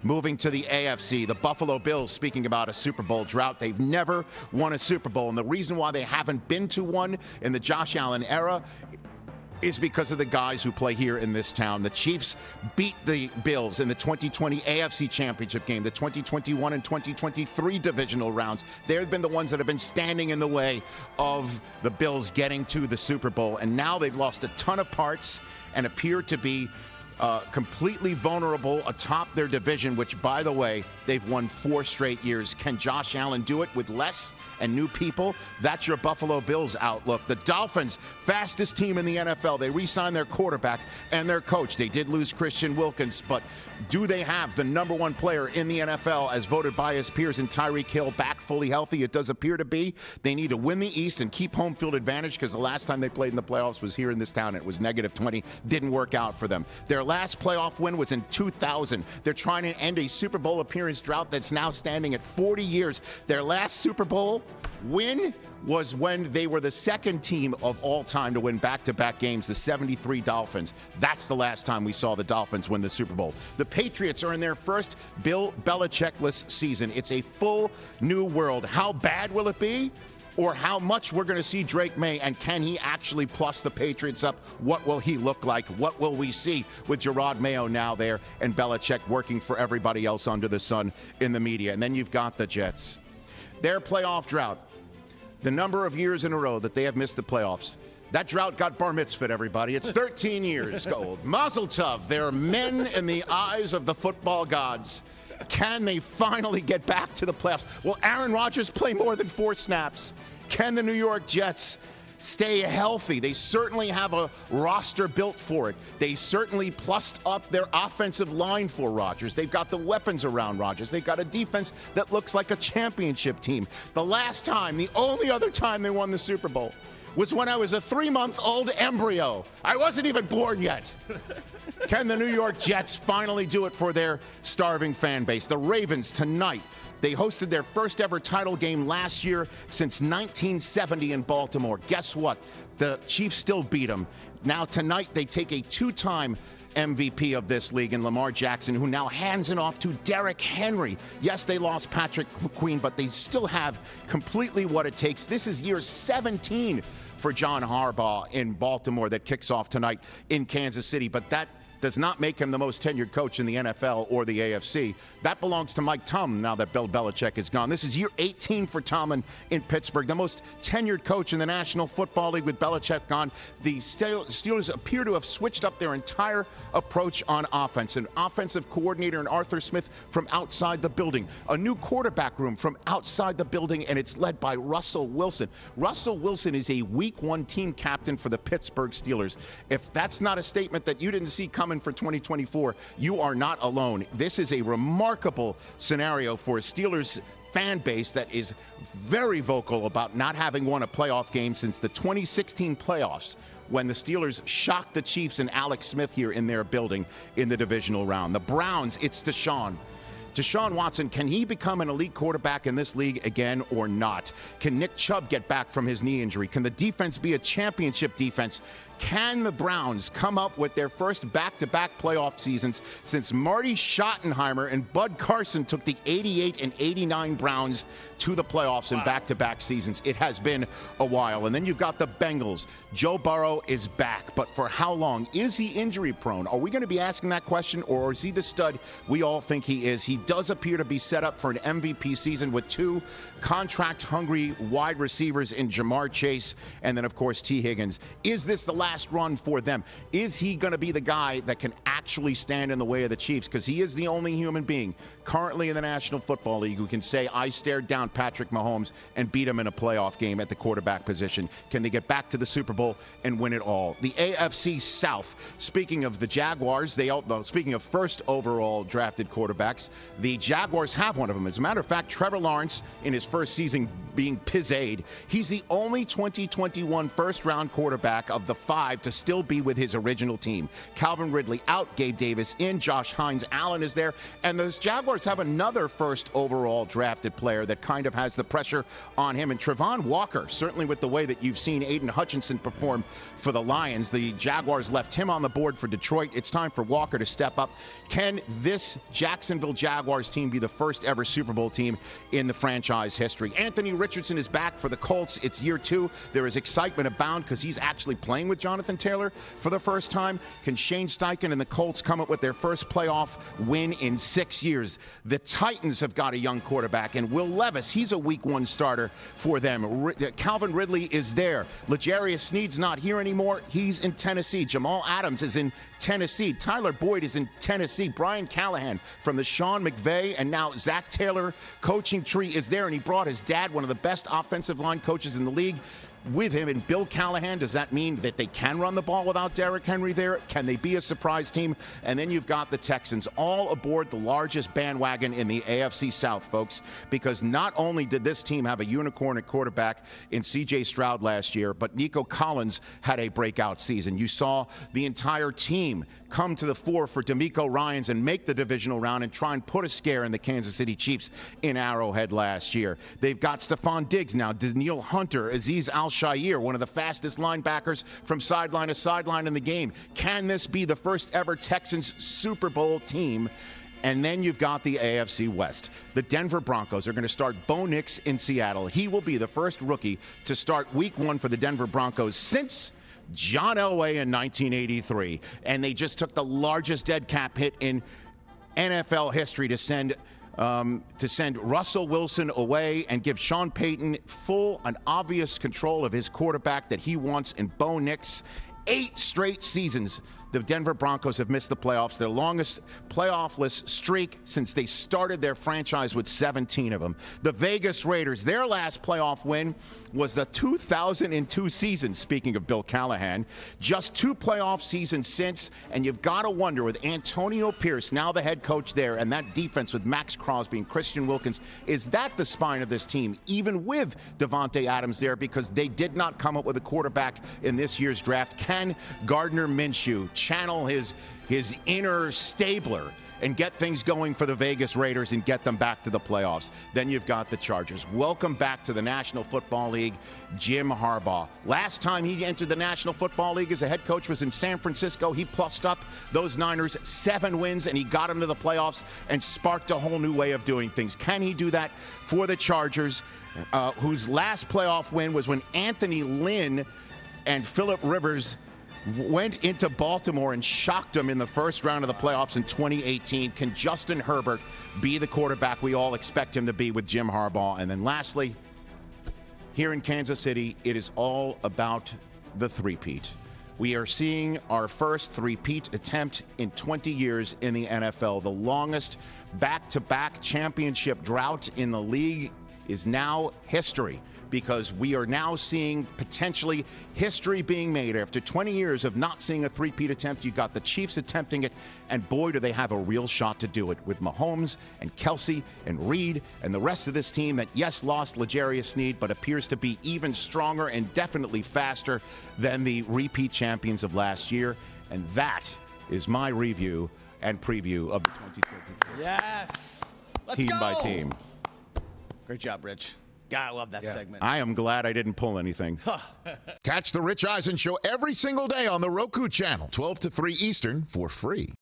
Moving to the AFC, the Buffalo Bills, speaking about a Super Bowl drought, they've never won a Super Bowl. And the reason why they haven't been to one in the Josh Allen era is because of the guys who play here in this town. The Chiefs beat the Bills in the 2020 AFC Championship game, the 2021 and 2023 divisional rounds. They've been the ones that have been standing in the way of the Bills getting to the Super Bowl. And now they've lost a ton of parts and appear to be completely vulnerable atop their division, which, by the way, they've won 4 straight years. Can Josh Allen do it with less and new people? That's your Buffalo Bills outlook. The Dolphins, fastest team in the NFL. They re-signed their quarterback and their coach. They did lose Christian Wilkins, but do they have the number 1 player in the NFL as voted by his peers in Tyreek Hill back fully healthy? It does appear to be. They need to win the East and keep home field advantage, because the last time they played in the playoffs was here in this town. It was -20. Didn't work out for them. Their last playoff win was in 2000. They're trying to end a Super Bowl appearance drought that's now standing at 40 years. Their last Super Bowl win was when they were the second team of all time to win back-to-back games, the 73 Dolphins. That's the last time we saw the Dolphins win the Super Bowl. The Patriots are in their first Bill Belichick-less season. It's a full new world. How bad will it be? Or how much we're going to see Drake May, and can he actually plus the Patriots up? What will he look like? What will we see with Gerard Mayo now there and Belichick working for everybody else under the sun in the media? And then you've got the Jets. Their playoff drought, the number of years in a row that they have missed the playoffs. That drought got bar mitzvahed, everybody. It's 13 years old. Mazel tov. They're men in the eyes of the football gods. Can they finally get back to the playoffs? Will Aaron Rodgers play more than 4 snaps? Can the New York Jets stay healthy? They certainly have a roster built for it. They certainly plussed up their offensive line for Rodgers. They've got the weapons around Rodgers. They've got a defense that looks like a championship team. The last time, the only other time they won the Super Bowl was when I was a 3-month-old embryo. I wasn't even born yet. Can the New York Jets finally do it for their starving fan base? The Ravens tonight, they hosted their first ever title game last year since 1970 in Baltimore. Guess what? The Chiefs still beat them. Now tonight they take a 2-time MVP of this league in Lamar Jackson, who now hands it off to Derrick Henry. Yes, they lost Patrick Queen, but they still have completely what it takes. This is year 17 for John Harbaugh in Baltimore that kicks off tonight in Kansas City. But that does not make him the most tenured coach in the NFL or the AFC. That belongs to Mike Tomlin now that Bill Belichick is gone. This is year 18 for Tomlin in Pittsburgh, the most tenured coach in the National Football League with Belichick gone. The Steelers appear to have switched up their entire approach on offense. An offensive coordinator in Arthur Smith from outside the building. A new quarterback room from outside the building, and it's led by Russell Wilson. Russell Wilson is a Week 1 team captain for the Pittsburgh Steelers. If that's not a statement that you didn't see coming for 2024, you are not alone. This is a remarkable scenario for a Steelers fan base that is very vocal about not having won a playoff game since the 2016 playoffs, when the Steelers shocked the Chiefs and Alex Smith here in their building in the divisional round. The Browns, it's Deshaun Watson. Can he become an elite quarterback in this league again or not? Can Nick Chubb get back from his knee injury? Can the defense be a championship defense? Can the Browns come up with their first back-to-back playoff seasons since Marty Schottenheimer and Bud Carson took the 88 and 89 Browns to the playoffs in back-to-back seasons? It has been a while. And then you've got the Bengals. Joe Burrow is back, but for how long? Is he injury-prone? Are we going to be asking that question, or is he the stud we all think he is? He does appear to be set up for an MVP season with 2 contract-hungry wide receivers in Jamar Chase and then, of course, T. Higgins. Is this the last run for them? Is he going to be the guy that can actually stand in the way of the Chiefs? Because he is the only human being currently in the National Football League who can say, I stared down Patrick Mahomes and beat him in a playoff game at the quarterback position. Can they get back to the Super Bowl and win it all? The AFC South, speaking of the Jaguars, speaking of first overall drafted quarterbacks, the Jaguars have one of them. As a matter of fact, Trevor Lawrence, in his first season being pizzade, he's the only 2021 first-round quarterback of the 5 survive to still be with his original team. Calvin Ridley out, Gabe Davis in, Josh Hines Allen is there, and those Jaguars have another first overall drafted player that kind of has the pressure on him. And Travon Walker, certainly with the way that you've seen Aiden Hutchinson perform for the Lions, the Jaguars left him on the board for Detroit. It's time for Walker to step up. Can this Jacksonville Jaguars team be the first ever Super Bowl team in the franchise history? Anthony Richardson is back for the Colts. It's year 2. There is excitement abound because he's actually playing with Jonathan Taylor for the first time. Can Shane Steichen and the Colts come up with their first playoff win in 6 years? The Titans have got a young quarterback, and Will Levis, he's a week 1 starter for them. Calvin Ridley is there. L'Jarius Sneed's not here anymore. He's in Tennessee. Jamal Adams is in Tennessee. Tyler Boyd is in Tennessee. Brian Callahan from the Sean McVay and now Zach Taylor coaching tree is there, and he brought his dad, one of the best offensive line coaches in the league, with him. And Bill Callahan, does that mean that they can run the ball without Derrick Henry there? Can they be a surprise team? And then you've got the Texans all aboard the largest bandwagon in the AFC South, folks, because not only did this team have a unicorn at quarterback in C.J. Stroud last year, but Nico Collins had a breakout season. You saw the entire team come to the fore for D'Amico Ryans and make the divisional round and try and put a scare in the Kansas City Chiefs in Arrowhead last year. They've got Stephon Diggs now, Danielle Hunter, Azeez Al-Shaair, one of the fastest linebackers from sideline to sideline in the game. Can this be the first ever Texans Super Bowl team? And then you've got the AFC West. The Denver Broncos are going to start Bo Nix in Seattle. He will be the first rookie to start week 1 for the Denver Broncos since John Elway in 1983. And they just took the largest dead cap hit in NFL history to send Russell Wilson away and give Sean Payton full and obvious control of his quarterback that he wants in Bo Nix. 8 straight seasons the Denver Broncos have missed the playoffs, their longest playoffless streak since they started their franchise with 17 of them. The Vegas Raiders, their last playoff win was the 2002 season, speaking of Bill Callahan. Just 2 playoff seasons since, and you've got to wonder, with Antonio Pierce, now the head coach there, and that defense with Max Crosby and Christian Wilkins, is that the spine of this team, even with Devontae Adams there, because they did not come up with a quarterback in this year's draft? Can Gardner Minshew channel his inner Stabler and get things going for the Vegas Raiders and get them back to the playoffs? Then you've got the Chargers. Welcome back to the National Football League, Jim Harbaugh. Last time he entered the National Football League as a head coach was in San Francisco. He plussed up those Niners 7 wins, and he got them to the playoffs and sparked a whole new way of doing things. Can he do that for the Chargers, whose last playoff win was when Anthony Lynn and Phillip Rivers went into Baltimore and shocked them in the first round of the playoffs in 2018. Can Justin Herbert be the quarterback we all expect him to be with Jim Harbaugh? And then lastly, here in Kansas City, it is all about the three-peat. We are seeing our first three-peat attempt in 20 years in the NFL. The longest back-to-back championship drought in the league is now history, because we are now seeing potentially history being made. After 20 years of not seeing a three-peat attempt, you've got the Chiefs attempting it, and boy, do they have a real shot to do it with Mahomes and Kelsey and Reed and the rest of this team that, yes, lost L'Jarius Sneed, but appears to be even stronger and definitely faster than the repeat champions of last year. And that is my review and preview of the 2023. Yes! Let's team go! by team. Great job, Rich. God, I love that segment. I am glad I didn't pull anything. Catch the Rich Eisen Show every single day on the Roku channel, 12 to 3 Eastern, for free.